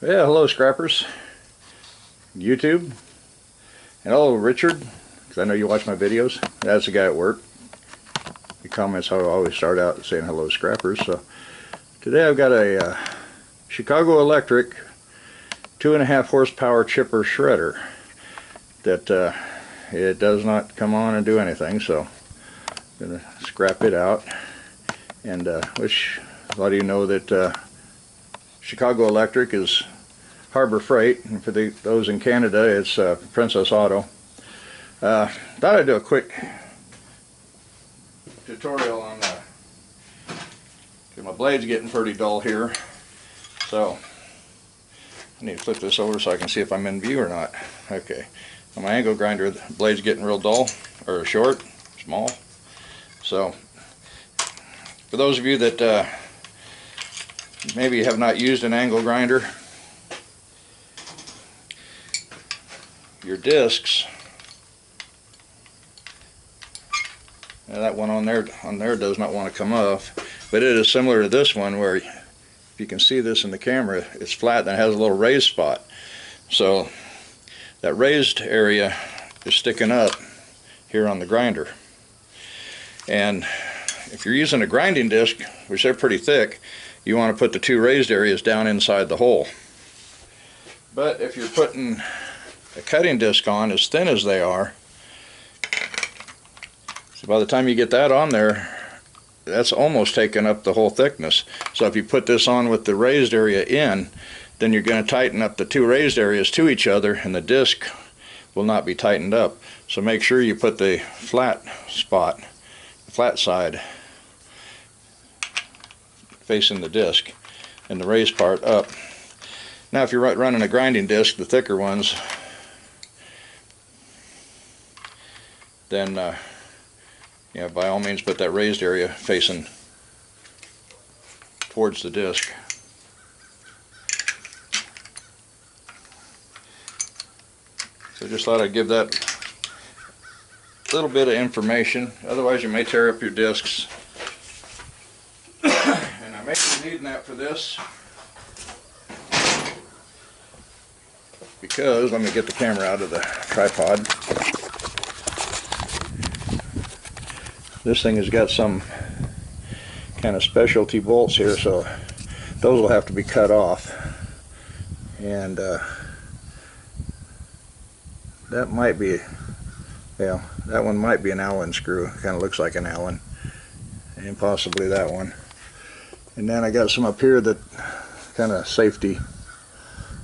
Yeah, hello scrappers, YouTube, and hello Richard, because I know you watch my videos. That's the guy at work. He comments how I always start out saying hello scrappers. So today I've got a Chicago Electric 2.5 horsepower chipper shredder that it does not come on and do anything, so I'm going to scrap it out. And which a lot of you know that Chicago Electric is Harbor Freight, and for those in Canada it's Princess Auto. Thought I'd do a quick tutorial on my blade's getting pretty dull here, so I need to flip this over so I can see if I'm in view or not. Okay, on my angle grinder the blade's getting real dull, or short, small. So for those of you that maybe have not used an angle grinder, your discs, that one on there does not want to come off, but it is similar to this one where, if you can see this in the camera, it's flat and it has a little raised spot. So that raised area is sticking up here on the grinder, and if you're using a grinding disc, which they're pretty thick, you want to put the two raised areas down inside the hole. But if you're putting a cutting disc on as thin as they are, so by the time you get that on there, that's almost taken up the whole thickness. So if you put this on with the raised area in, then you're going to tighten up the two raised areas to each other, and the disc will not be tightened up. So make sure you put the flat spot, the flat side, facing the disc, and the raised part up. Now if you're running a grinding disc, the thicker ones, then yeah, by all means put that raised area facing towards the disc. So just thought I'd give that little bit of information, otherwise you may tear up your discs. And I may be needing that for this, because, let me get the camera out of the tripod. This thing has got some kind of specialty bolts here, so those will have to be cut off. And that might be, yeah, that one might be an Allen screw. Kind of looks like an Allen, and possibly that one. And then I got some up here that kind of safety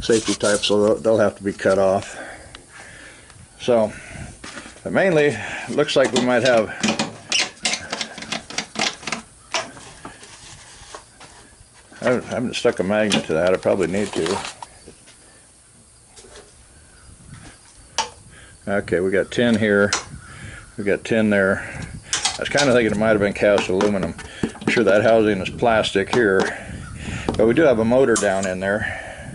type, so they'll have to be cut off. So mainly it looks like we might have I haven't stuck a magnet to that. I probably need to. Okay, we got tin here. We got tin there. I was kind of thinking it might have been cast aluminum. I'm sure that housing is plastic here, but we do have a motor down in there,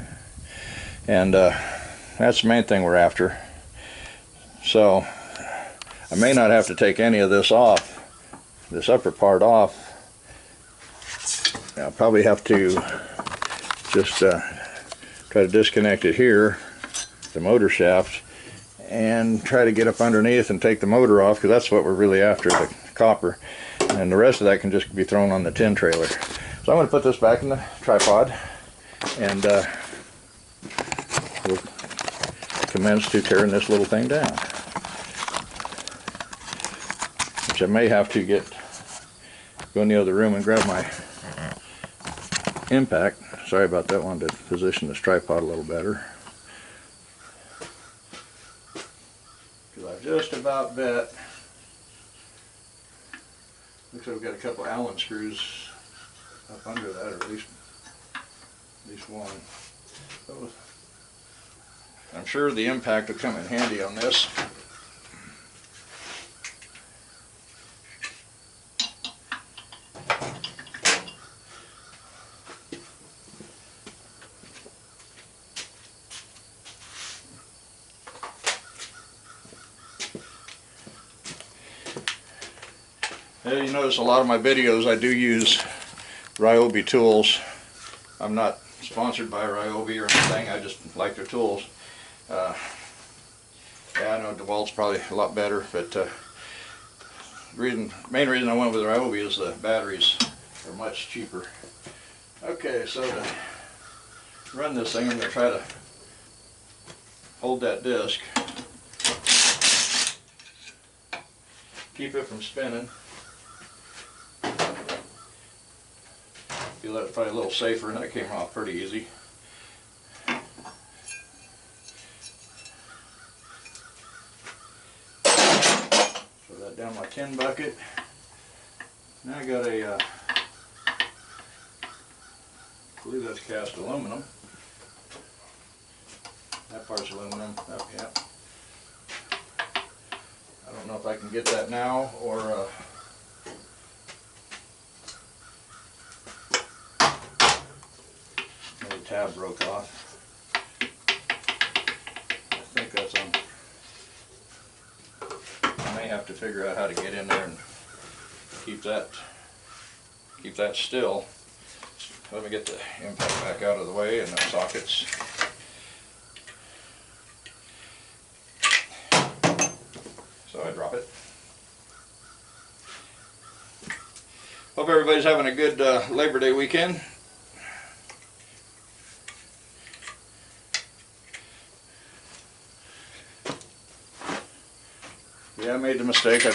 and that's the main thing we're after. So I may not have to take any of this off, this upper part off. I'll probably have to just try to disconnect it here, the motor shaft, and try to get up underneath and take the motor off, because that's what we're really after, the copper. And the rest of that can just be thrown on the tin trailer. So I'm going to put this back in the tripod, and we'll commence to tearing this little thing down, which I may have to go in the other room and grab my impact. Sorry about that. Wanted to position this tripod a little better, because I've just about bet, looks like we've got a couple Allen screws up under that, or at least one. So I'm sure the impact will come in handy on this. You notice a lot of my videos I do use Ryobi tools. I'm not sponsored by Ryobi or anything. I just like their tools. Yeah, I know DeWalt's probably a lot better, but main reason I went with Ryobi is the batteries are much cheaper. Okay, so to run this thing, I'm going to try to hold that disc, keep it from spinning. Feel that's probably a little safer, and that came off pretty easy. Throw that down my tin bucket. Now I got a, I believe that's cast aluminum. That part's aluminum. Oh, yeah. I don't know if I can get that now or the tab broke off. I think that's on. I may have to figure out how to get in there and keep that still. Let me get the impact back out of the way and the sockets. So I drop it. Hope everybody's having a good Labor Day weekend. Yeah, I made the mistake. I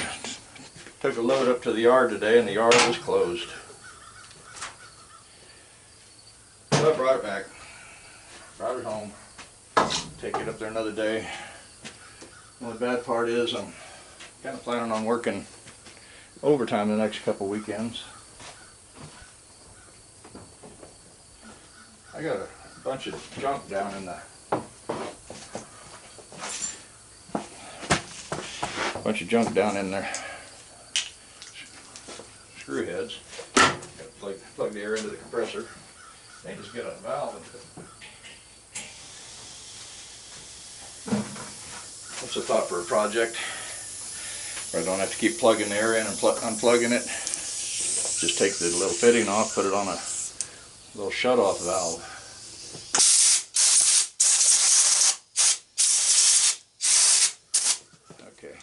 took a load up to the yard today and the yard was closed. So I brought it back. Brought it home. Take it up there another day. Well, the bad part is I'm kind of planning on working overtime the next couple weekends. I got a bunch of junk down in the there. Screw heads. Got to plug the air into the compressor. They just get a valve into it. What's the thought for a project where I don't have to keep plugging the air in and unplugging it? Just take the little fitting off, put it on a little shut-off valve. Okay,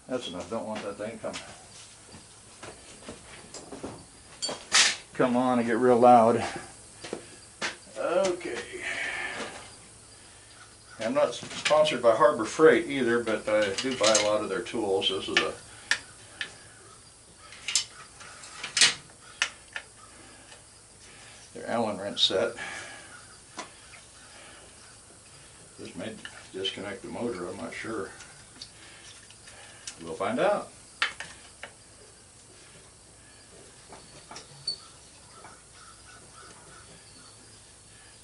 that's enough. Don't want that thing come on and get real loud. Okay. I'm not sponsored by Harbor Freight either, but I do buy a lot of their tools. This is their Allen wrench set. This may disconnect the motor, I'm not sure. We'll find out.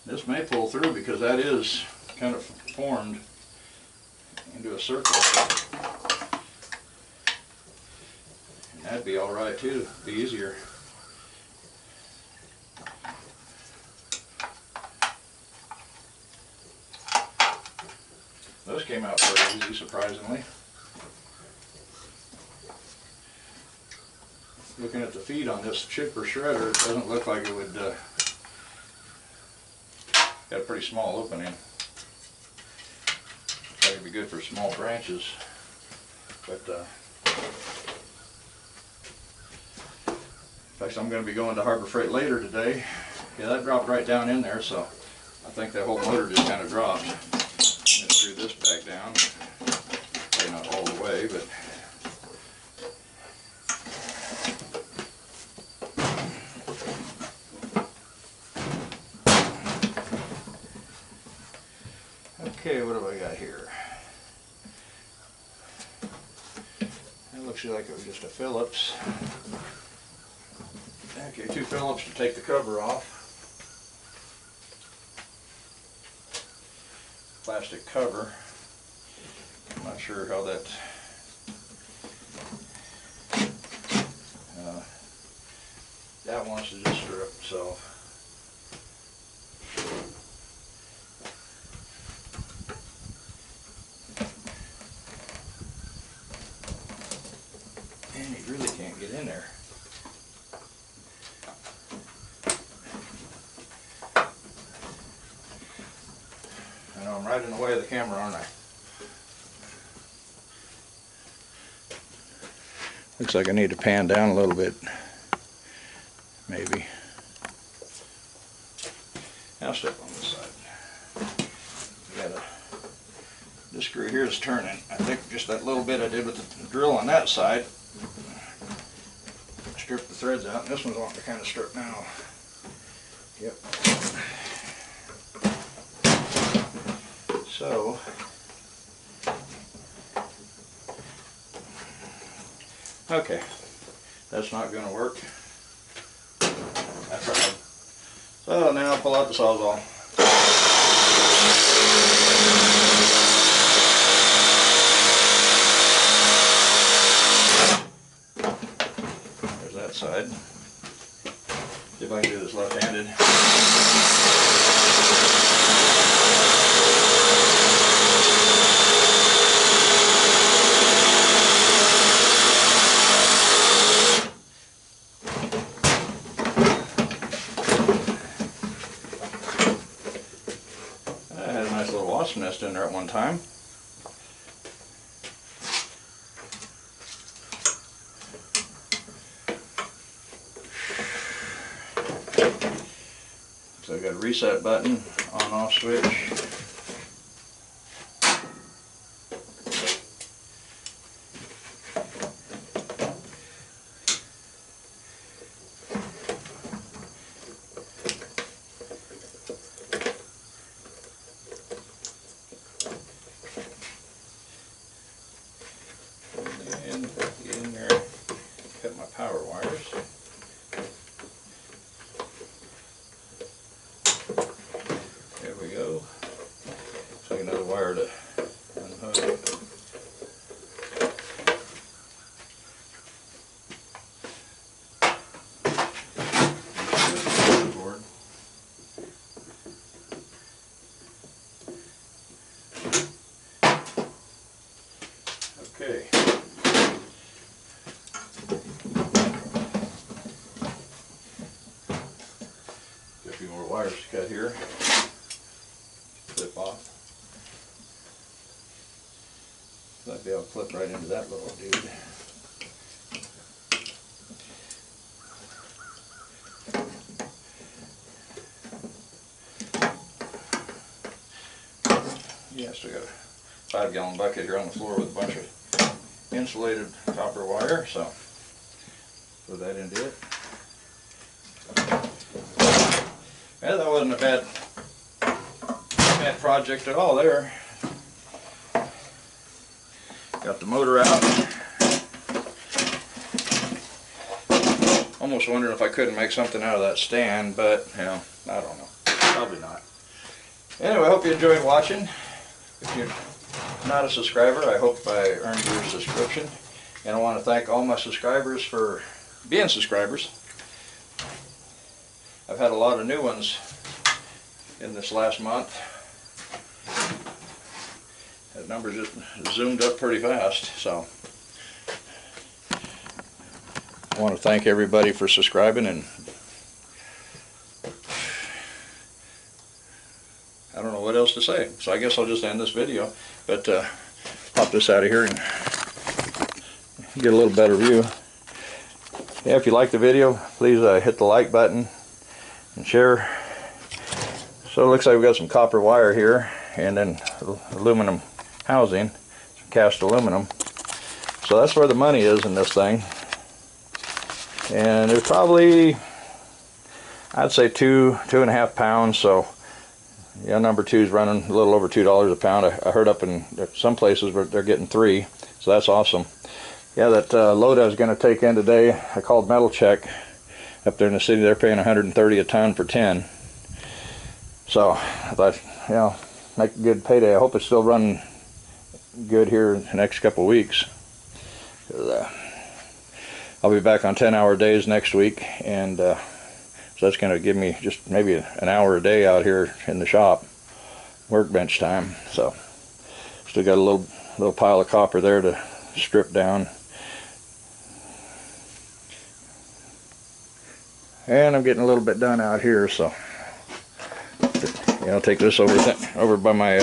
This may pull through because that is kind of formed into a circle. And that'd be all right too, be easier. Those came out pretty easy, surprisingly. Looking at the feed on this chipper shredder, it doesn't look like it would got a pretty small opening. That'd be good for small branches, but in fact, I'm going to be going to Harbor Freight later today. Yeah, that dropped right down in there, so I think that whole motor just kind of dropped. Let's screw this back down. Probably not all the way, but okay, what have I got here? It looks like it was just a Phillips. Okay, 2 Phillips to take the cover off. Plastic cover. I'm not sure how that that wants to just strip, so and you really can't get in there. I'm right in the way of the camera, aren't I? Looks like I need to pan down a little bit, maybe. Now step on this side. This screw here is turning. I think just that little bit I did with the drill on that side strip the threads out. And this one's wanting to kind of strip now. Yep. So, okay, that's not going to work. That's right. So now I'll pull out the Sawzall. There's that side. See if I can do this left-handed. I had a nice little wasp nest in there at one time. So I've got a reset button, on-off switch. And get in there, cut my power wires. There we go. So another wire to unhook. Okay. Got a few more wires to cut here. Clip off. Might be able to clip right into that little dude. Yeah, still got a 5-gallon bucket here on the floor with a bunch of insulated copper wire, so throw that into it. Yeah, that wasn't a bad project at all there. Got the motor out. Almost wondering if I couldn't make something out of that stand, but you know, I don't know. Probably not. Anyway, I hope you enjoyed watching. If you're not a subscriber, I hope I earned your subscription. And I want to thank all my subscribers for being subscribers. I've had a lot of new ones in this last month. That number just zoomed up pretty fast, so I want to thank everybody for subscribing, and I don't know what else to say, so I guess I'll just end this video, but pop this out of here and get a little better view. Yeah, if you like the video, please hit the like button and share. So it looks like we've got some copper wire here, and then aluminum housing, cast aluminum. So that's where the money is in this thing. And there's probably, I'd say 2.5 pounds. So yeah, number 2 is running a little over $2 a pound. I heard up in some places where they're getting 3, so that's awesome. Yeah, that load I was going to take in today, I called Metal Check up there in the city. They're paying $130 a ton for 10. So I thought, you know, make a good payday. I hope it's still running good here in the next couple of weeks. I'll be back on 10-hour days next week, and so that's going to give me just maybe an hour a day out here in the shop, workbench time. So still got a little pile of copper there to strip down, and I'm getting a little bit done out here. So Yeah, I'll take this over by my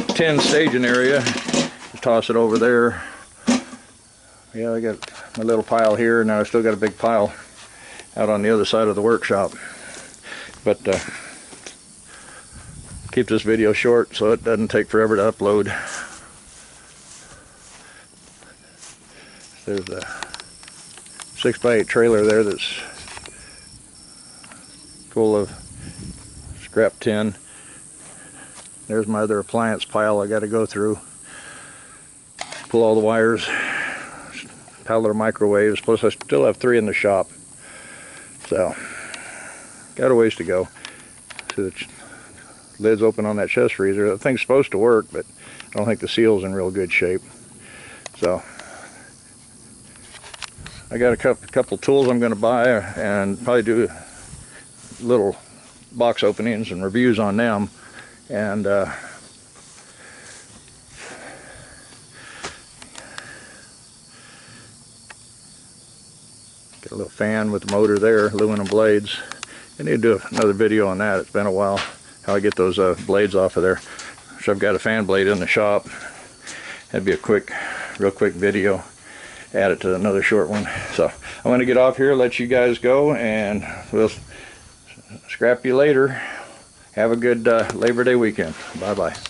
tin staging area. Toss it over there. Yeah, I got my little pile here. Now I still got a big pile out on the other side of the workshop. But keep this video short so it doesn't take forever to upload. There's a 6x8 trailer there that's full of scrap tin. There's my other appliance pile I got to go through. Pull all the wires, pallet of microwaves, plus I still have 3 in the shop. So, got a ways to go. See the lid's open on that chest freezer. That thing's supposed to work, but I don't think the seal's in real good shape. So, I got a couple tools I'm going to buy and probably do little box openings and reviews on them. And get a little fan with the motor there, aluminum blades. I need to do another video on that. It's been a while, how I get those blades off of there. So I've got a fan blade in the shop. That'd be a real quick video. Add it to another short one. So I'm going to get off here, let you guys go, and we'll scrap you later. Have a good Labor Day weekend. Bye-bye.